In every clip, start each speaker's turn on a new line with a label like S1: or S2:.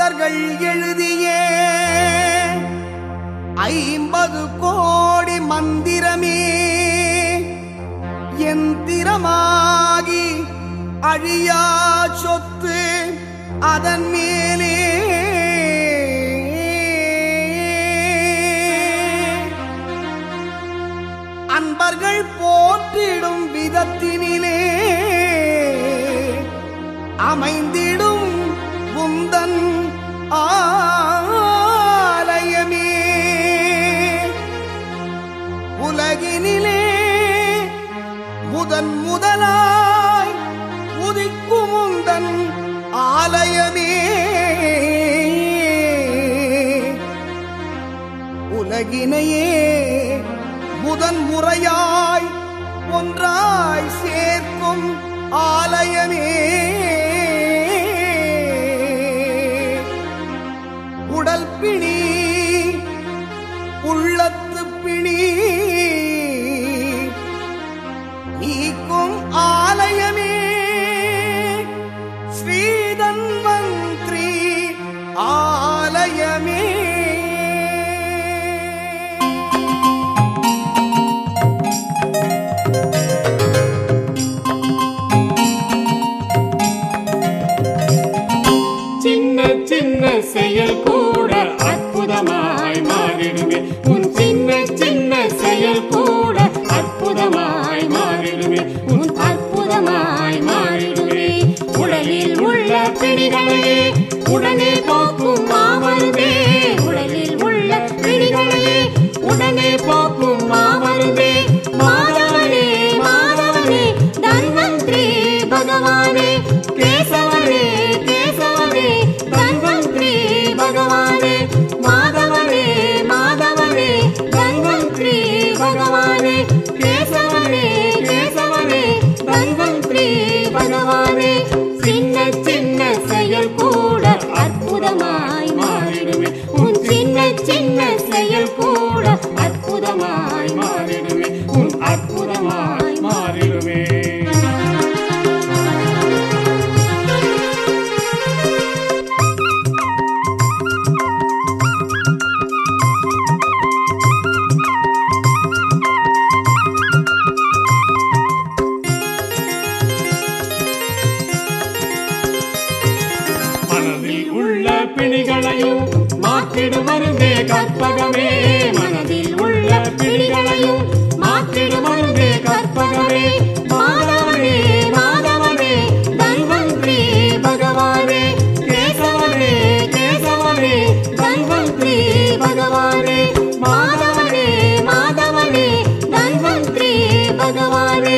S1: மாதர்கள் எழுதிய 50 கோடி மந்திரமே எந்திரமாகி அழியா சொத்து அதன் மேலே அன்பர்கள் போற்றிடும் விதத்தினிலே அமைந்திடும் உந்தன் ஆலயமே உலகினிலே முதலாய் உதிக்கும் உந்தன் ஆலயமே உலகினையே முறையாய் ஒன்றாய் சேர்க்கும் ஆலயமே உடல் பிணி உள்ளத்து பிணி நீக்கும் ஆலயமே ஸ்ரீதன்வந்திரி ஆலயமே.
S2: செயல் கூட அற்புதமாய் மாறிடுமே உன் சின்ன சின்ன செயல் கூட அற்புதமாய் மாறிடுமே உன் அற்புதமாய் மாறிடுமே உடலில் உள்ள பிணிகளையே உடனே போக்கும் மாமருந்தே உடலில் உள்ள பிணிகளையே உடனே போக்கும் மாமருந்தே மாதவனே மாதவனே தன்வந்திரி பகவானே கேசவனே கேசவனே தன்வந்திரி பகவானே மாதவனே மாதவனே தன்வந்திரி பகவானே கேசவனே கேசவனே தன்வந்திரி பகவானே சின்ன சின்ன செயல் கூட அற்புதமாய் மாறிடுமே உன் சின்ன சின்ன செயல் கூட அற்புதமாய் மாறிடுமே உன் அற்புதமாய் மாறிடுமே. மனதில் உள்ள பிணிகளையும் மாற்றிடும் மருந்தே கற்பகமே மனதில் உள்ள பிணிகளையும் மாற்றிடும் மருந்தே கற்பகமே மாதவனே மாதவனே தன்வந்திரி பகவானே கேசவனே கேசவனே தன்வந்திரி பகவானே மாதவனே மாதவனே தன்வந்திரி பகவானே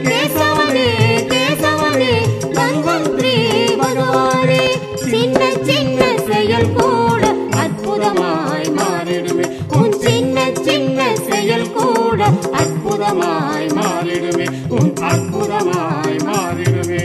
S2: கேசவனே கேசவனே தன்வந்திரி பகவானே சின்ன சின்ன செயல் கூட அற்புதமாய் மாறிடுமே உன் சின்ன சின்ன செயல் கூட அற்புதமாய் மாறிடுமே உன் அற்புதமாய் மாறிடுமே.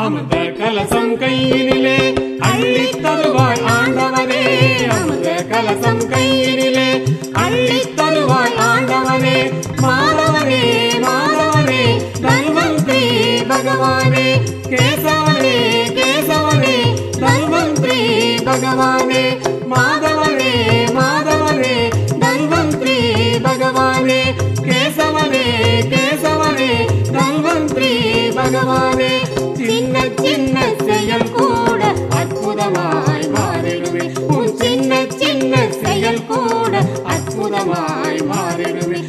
S2: அமுத கலசம் கையினிலே அள்ளி தருவாய் ஆண்டவனே அமுத கலசம் கையினிலே அள்ளி தருவாய் ஆண்டவனே மாதவனே மாதவனே தன்வந்திரி பகவானே கேசவனே கேசவனே தன்வந்திரி பகவானே மாதவனே மாதவனே தன்வந்திரி பகவானே கேசவனே கேசவனே தன்வந்திரி பகவானே சின்ன சின்ன செயல் கூட அற்புதமாய் மாறிடுமே உன் சின்ன சின்ன செயல் கூட அற்புதமாய் மாறிடுமே